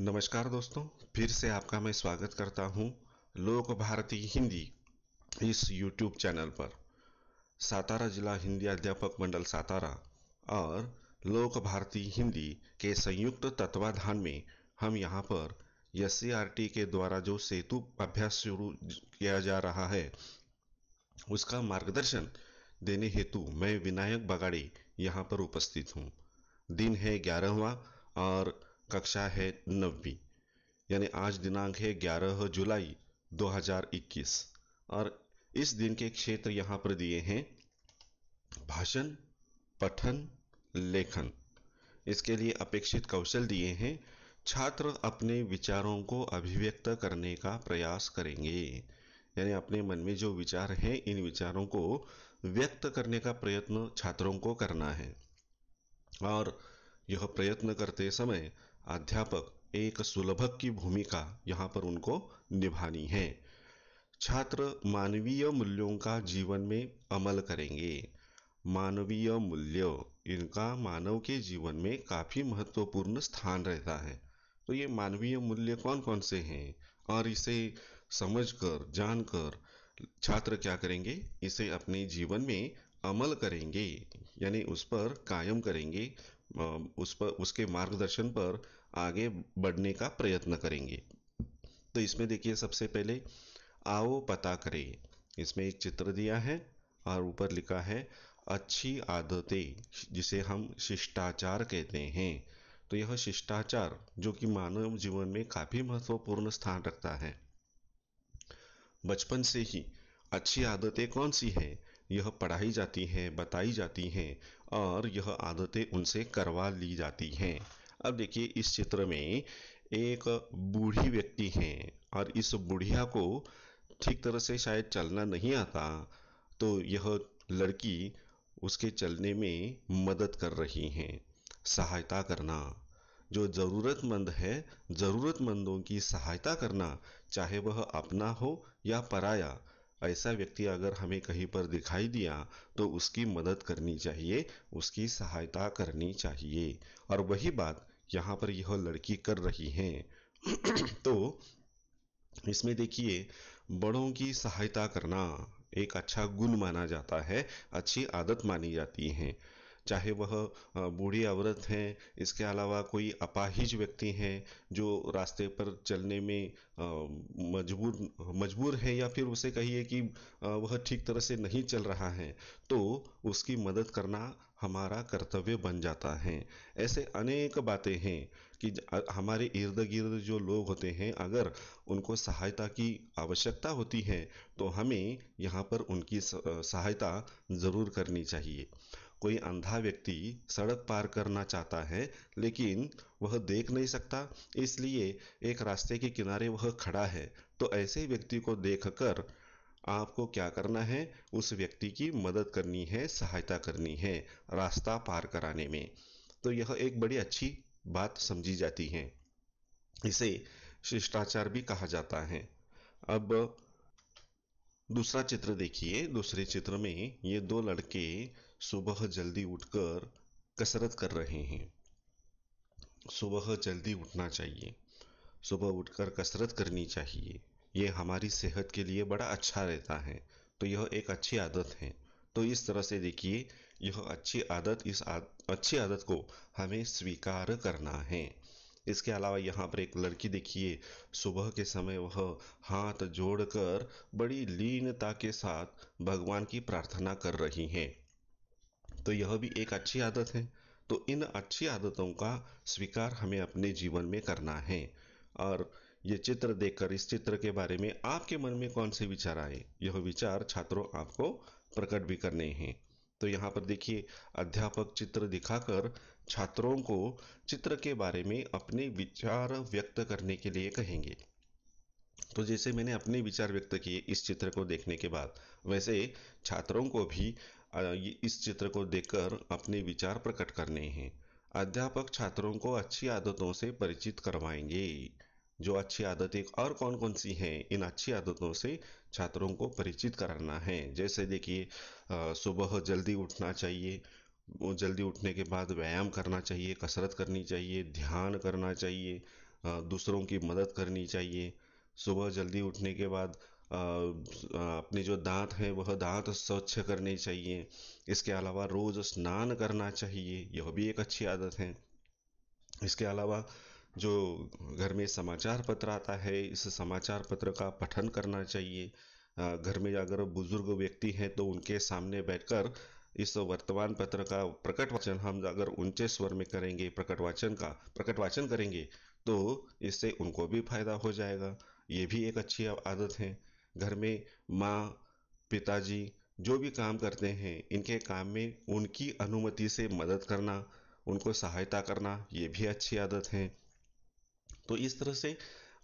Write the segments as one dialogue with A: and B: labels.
A: नमस्कार दोस्तों, फिर से आपका मैं स्वागत करता हूं लोक भारती हिंदी इस YouTube चैनल पर। सातारा जिला हिंदी अध्यापक मंडल सातारा और लोक भारती हिंदी के संयुक्त तत्वाधान में हम यहाँ पर SCERT के द्वारा जो सेतु अभ्यास शुरू किया जा रहा है उसका मार्गदर्शन देने हेतु मैं विनायक बगाड़ी यहाँ पर उपस्थित हूँ। दिन है 11वां और कक्षा है 9वीं, यानी आज दिनांक है 11 जुलाई 2021 और इस दिन के क्षेत्र यहाँ पर दिए हैं भाषण, पठन, लेखन। इसके लिए अपेक्षित कौशल दिए हैं। छात्र अपने विचारों को अभिव्यक्त करने का प्रयास करेंगे, यानी अपने मन में जो विचार हैं इन विचारों को व्यक्त करने का प्रयत्न छात्रों को करना है। और यह प्रयत्न करते समय अध्यापक एक सुलभक की भूमिका यहाँ पर उनको निभानी है। छात्र मानवीय मूल्यों का जीवन में अमल करेंगे। मानवीय मूल्य, इनका मानव के जीवन में काफी महत्वपूर्ण स्थान रहता है। तो ये मानवीय मूल्य कौन कौन से हैं और इसे समझकर जानकर छात्र क्या करेंगे, इसे अपने जीवन में अमल करेंगे, यानी उस पर कायम करेंगे, उस पर उसके मार्गदर्शन पर आगे बढ़ने का प्रयत्न करेंगे। तो इसमें देखिए, सबसे पहले आओ पता करें। इसमें एक चित्र दिया है और ऊपर लिखा है अच्छी आदतें, जिसे हम शिष्टाचार कहते हैं। तो यह शिष्टाचार जो कि मानव जीवन में काफी महत्वपूर्ण स्थान रखता है। बचपन से ही अच्छी आदतें कौन सी है यह पढ़ाई जाती हैं, बताई जाती हैं और यह आदतें उनसे करवा ली जाती हैं। अब देखिए, इस चित्र में एक बूढ़ी व्यक्ति है और इस बुढ़िया को ठीक तरह से शायद चलना नहीं आता, तो यह लड़की उसके चलने में मदद कर रही है। सहायता करना, जो ज़रूरतमंद है, ज़रूरतमंदों की सहायता करना, चाहे वह अपना हो या पराया। ऐसा व्यक्ति अगर हमें कहीं पर दिखाई दिया तो उसकी मदद करनी चाहिए, उसकी सहायता करनी चाहिए। और वही बात यहाँ पर यह लड़की कर रही है। तो इसमें देखिए, बड़ों की सहायता करना एक अच्छा गुण माना जाता है, अच्छी आदत मानी जाती है। चाहे वह बूढ़ी औरत हैं, इसके अलावा कोई अपाहिज व्यक्ति हैं जो रास्ते पर चलने में मजबूर है, या फिर उसे कहिए कि वह ठीक तरह से नहीं चल रहा है, तो उसकी मदद करना हमारा कर्तव्य बन जाता है। ऐसे अनेक बातें हैं कि हमारे इर्द गिर्द जो लोग होते हैं, अगर उनको सहायता की आवश्यकता होती है तो हमें यहाँ पर उनकी सहायता ज़रूर करनी चाहिए। कोई अंधा व्यक्ति सड़क पार करना चाहता है लेकिन वह देख नहीं सकता, इसलिए एक रास्ते के किनारे वह खड़ा है। तो ऐसे व्यक्ति को देखकर आपको क्या करना है, उस व्यक्ति की मदद करनी है, सहायता करनी है रास्ता पार कराने में। तो यह एक बड़ी अच्छी बात समझी जाती है। इसे शिष्टाचार भी कहा जाता है। अब दूसरा चित्र देखिए। दूसरे चित्र में ये दो लड़के सुबह जल्दी उठकर कसरत कर रहे हैं। सुबह जल्दी उठना चाहिए, सुबह उठकर कसरत करनी चाहिए। ये हमारी सेहत के लिए बड़ा अच्छा रहता है। तो यह एक अच्छी आदत है। तो इस तरह से देखिए, यह अच्छी आदत, अच्छी आदत को हमें स्वीकार करना है। इसके अलावा यहाँ पर एक लड़की देखिए, सुबह के समय वह हाथ जोड़कर बड़ी लीनता के साथ भगवान की प्रार्थना कर रही हैं। तो यह भी एक अच्छी आदत है। तो इन अच्छी आदतों का स्वीकार हमें अपने जीवन में करना है। और ये चित्र देखकर इस चित्र के बारे में आपके मन में कौन से विचार आए, यह विचार छात्रों आपको प्रकट भी करने हैं। तो यहाँ पर देखिए, अध्यापक चित्र दिखाकर छात्रों को चित्र के बारे में अपने विचार व्यक्त करने के लिए कहेंगे। तो जैसे मैंने अपने विचार व्यक्त किए इस चित्र को देखने के बाद, वैसे छात्रों को भी इस चित्र को देखकर अपने विचार प्रकट करने हैं। अध्यापक छात्रों को अच्छी आदतों से परिचित करवाएंगे। जो अच्छी आदतें और कौन कौन सी हैं, इन अच्छी आदतों से छात्रों को परिचित कराना है। जैसे देखिए, सुबह जल्दी उठना चाहिए, वो जल्दी उठने के बाद व्यायाम करना चाहिए, कसरत करनी चाहिए, ध्यान करना चाहिए, दूसरों की मदद करनी चाहिए। सुबह जल्दी उठने के बाद अपने जो दांत हैं वह दांत स्वच्छ करने चाहिए। इसके अलावा रोज़ स्नान करना चाहिए, यह भी एक अच्छी आदत है। इसके अलावा जो घर में समाचार पत्र आता है, इस समाचार पत्र का पठन करना चाहिए। घर में अगर बुजुर्ग व्यक्ति हैं तो उनके सामने बैठकर इस वर्तमान पत्र का प्रकट वाचन हम अगर ऊंचे स्वर में करेंगे, प्रकट वाचन करेंगे, तो इससे उनको भी फायदा हो जाएगा। ये भी एक अच्छी आदत है। घर में माँ, पिताजी जो भी काम करते हैं, इनके काम में उनकी अनुमति से मदद करना, उनको सहायता करना, ये भी अच्छी आदत है। तो इस तरह से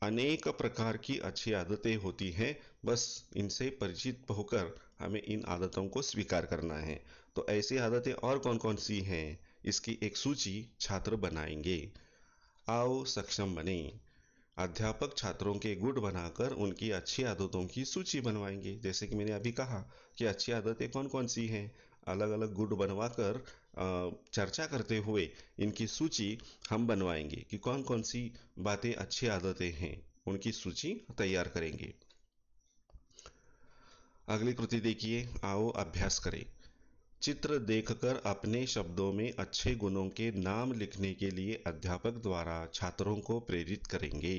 A: अनेक प्रकार की अच्छी आदतें होती हैं। बस इनसे परिचित होकर हमें इन आदतों को स्वीकार करना है। तो ऐसी आदतें और कौन कौन सी हैं, इसकी एक सूची छात्र बनाएंगे। आओ सक्षम बने। अध्यापक छात्रों के गुण बनाकर उनकी अच्छी आदतों की सूची बनवाएंगे। जैसे कि मैंने अभी कहा कि अच्छी आदतें कौन कौन सी हैं, अलग अलग गुण बनवाकर चर्चा करते हुए इनकी सूची हम बनवाएंगे कि कौन कौन सी बातें अच्छी आदतें हैं, उनकी सूची तैयार करेंगे। अगली कृति देखिए, आओ अभ्यास करें। चित्र देखकर अपने शब्दों में अच्छे गुणों के नाम लिखने के लिए अध्यापक द्वारा छात्रों को प्रेरित करेंगे।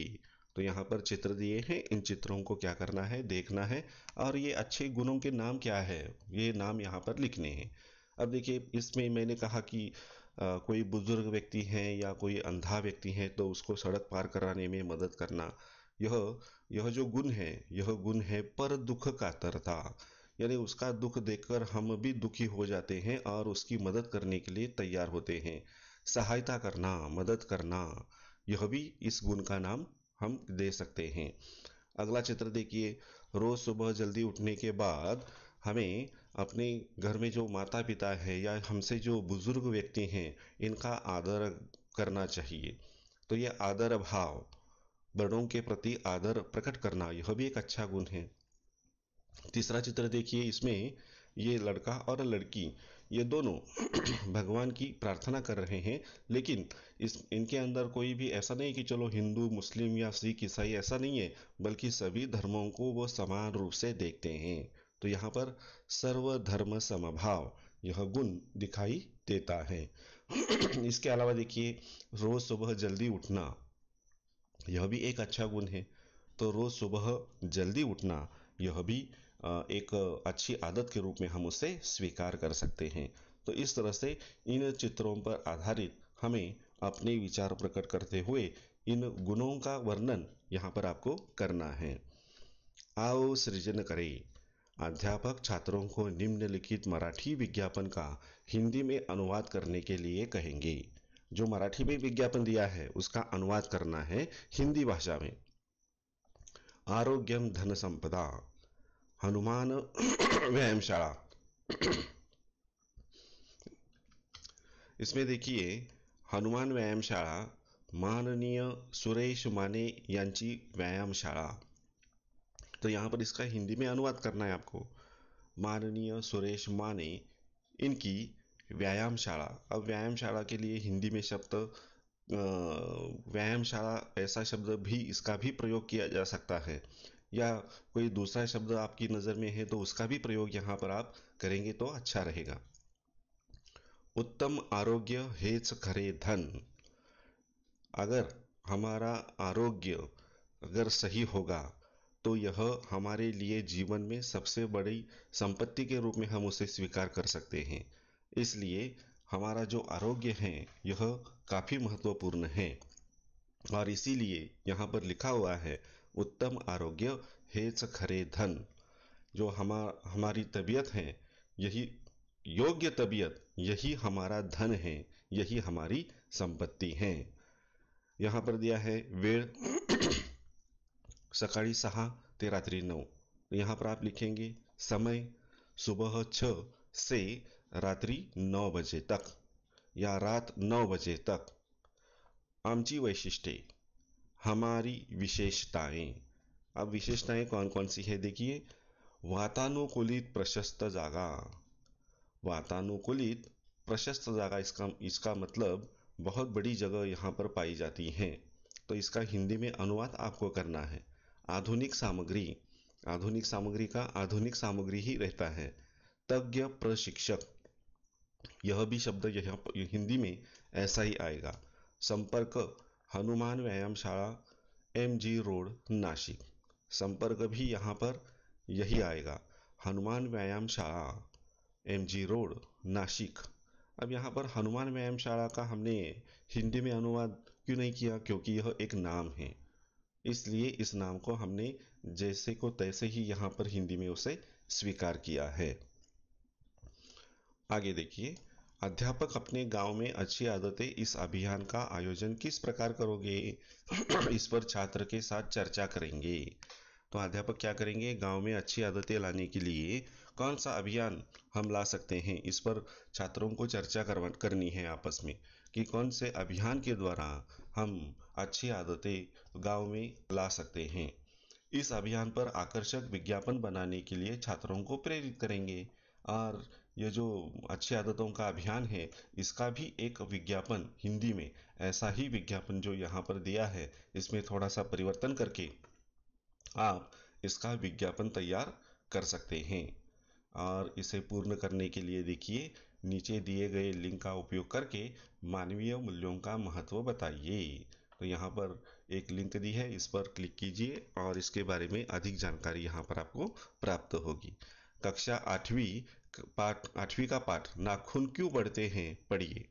A: तो यहाँ पर चित्र दिए हैं, इन चित्रों को क्या करना है, देखना है, और ये अच्छे गुणों के नाम क्या है, ये नाम यहाँ पर लिखने हैं। अब देखिए, इसमें मैंने कहा कि कोई बुजुर्ग व्यक्ति है या कोई अंधा व्यक्ति है तो उसको सड़क पार कराने में मदद करना, यह यह जो गुण है, यह गुण है पर दुख कातरता। यानी उसका दुख देखकर हम भी दुखी हो जाते हैं और उसकी मदद करने के लिए तैयार होते हैं। सहायता करना, मदद करना, यह भी इस गुण का नाम हम दे सकते हैं। अगला चित्र देखिए, रोज सुबह जल्दी उठने के बाद हमें अपने घर में जो माता पिता है या हमसे जो बुजुर्ग व्यक्ति हैं, इनका आदर करना चाहिए। तो ये आदर भाव, बड़ों के प्रति आदर प्रकट करना, यह भी एक अच्छा गुण है। तीसरा चित्र देखिए, इसमें ये लड़का और लड़की, ये दोनों भगवान की प्रार्थना कर रहे हैं, लेकिन इनके अंदर कोई भी ऐसा नहीं कि चलो हिंदू मुस्लिम या सिख ईसाई, ऐसा नहीं है, बल्कि सभी धर्मों को वो समान रूप से देखते हैं। तो यहाँ पर सर्वधर्म समभाव, यह गुण दिखाई देता है। इसके अलावा देखिए, रोज सुबह जल्दी उठना, यह भी एक अच्छा गुण है। तो रोज सुबह जल्दी उठना, यह भी एक अच्छी आदत के रूप में हम उसे स्वीकार कर सकते हैं। तो इस तरह से इन चित्रों पर आधारित हमें अपने विचार प्रकट करते हुए इन गुणों का वर्णन यहाँ पर आपको करना है। आओ सृजन करें। अध्यापक छात्रों को निम्नलिखित मराठी विज्ञापन का हिंदी में अनुवाद करने के लिए कहेंगे। जो मराठी में विज्ञापन दिया है उसका अनुवाद करना है हिंदी भाषा में। आरोग्यम धन संपदा, हनुमान व्यायामशाला। इसमें देखिए, हनुमान व्यायामशाला माननीय सुरेश माने यांची व्यायामशाला। तो यहाँ पर इसका हिंदी में अनुवाद करना है आपको। माननीय सुरेश माने इनकी व्यायामशाला। अब व्यायामशाला के लिए हिंदी में शब्द व्यायामशाला, ऐसा शब्द भी, इसका भी प्रयोग किया जा सकता है, या कोई दूसरा शब्द आपकी नज़र में है तो उसका भी प्रयोग यहाँ पर आप करेंगे तो अच्छा रहेगा। उत्तम आरोग्य हेच खरे धन। अगर हमारा आरोग्य अगर सही होगा तो यह हमारे लिए जीवन में सबसे बड़ी संपत्ति के रूप में हम उसे स्वीकार कर सकते हैं। इसलिए हमारा जो आरोग्य है यह काफ़ी महत्वपूर्ण है, और इसीलिए यहाँ पर लिखा हुआ है उत्तम आरोग्य हेच खरे धन। जो हमारी तबीयत है, यही योग्य तबीयत, यही हमारा धन है, यही हमारी संपत्ति है। यहाँ पर दिया है वेळ सकाळी 6 ते रात्रि 9। यहाँ पर आप लिखेंगे समय सुबह 6 से रात्रि 9 बजे तक या रात 9 बजे तक। आमची वैशिष्ट्ये, हमारी विशेषताएं। अब विशेषताएं कौन कौन सी है देखिए। वातानुकूलित प्रशस्त जागा। वातानुकूलित प्रशस्त जागा, इसका मतलब बहुत बड़ी जगह यहाँ पर पाई जाती है। तो इसका हिंदी में अनुवाद आपको करना है। आधुनिक सामग्री, आधुनिक सामग्री का आधुनिक सामग्री ही रहता है। तज्ञ प्रशिक्षक, यह भी शब्द यह हिंदी में ऐसा ही आएगा। संपर्क, हनुमान व्यायामशाला, MG रोड, नासिक। संपर्क भी यहाँ पर यही आएगा, हनुमान व्यायामशाला, MG रोड, नासिक। अब यहाँ पर हनुमान व्यायामशाला का हमने हिंदी में अनुवाद क्यों नहीं किया? क्योंकि यह एक नाम है, इसलिए इस नाम को हमने जैसे को तैसे ही यहाँ पर हिंदी में उसे स्वीकार किया है। आगे देखिए, अध्यापक अपने गांव में अच्छी आदतें, इस अभियान का आयोजन किस प्रकार करोगे? इस पर छात्र के साथ चर्चा करेंगे। तो अध्यापक क्या करेंगे? गांव में अच्छी आदतें लाने के लिए कौन सा अभियान हम ला सकते हैं, इस पर छात्रों को चर्चा करनी है आपस में कि कौन से अभियान के द्वारा हम अच्छी आदतें गांव में ला सकते हैं। इस अभियान पर आकर्षक विज्ञापन बनाने के लिए छात्रों को प्रेरित करेंगे। और ये जो अच्छी आदतों का अभियान है, इसका भी एक विज्ञापन हिंदी में, ऐसा ही विज्ञापन जो यहाँ पर दिया है, इसमें थोड़ा सा परिवर्तन करके आप इसका विज्ञापन तैयार कर सकते हैं। और इसे पूर्ण करने के लिए देखिए, नीचे दिए गए लिंक का उपयोग करके मानवीय मूल्यों का महत्व बताइए। तो यहाँ पर एक लिंक दी है, इस पर क्लिक कीजिए और इसके बारे में अधिक जानकारी यहाँ पर आपको प्राप्त होगी। कक्षा 8वीं का पाठ नाखून क्यों बढ़ते हैं, पढ़िए।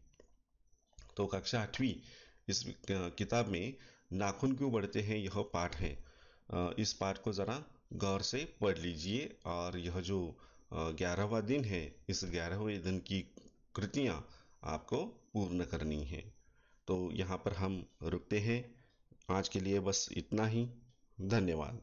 A: तो कक्षा 8वीं इस किताब में नाखून क्यों बढ़ते हैं यह पाठ है। इस पाठ को ज़रा गौर से पढ़ लीजिए और यह जो 11वां दिन है, इस 11वें दिन की कृतियाँ आपको पूर्ण करनी है। तो यहाँ पर हम रुकते हैं, आज के लिए बस इतना ही। धन्यवाद।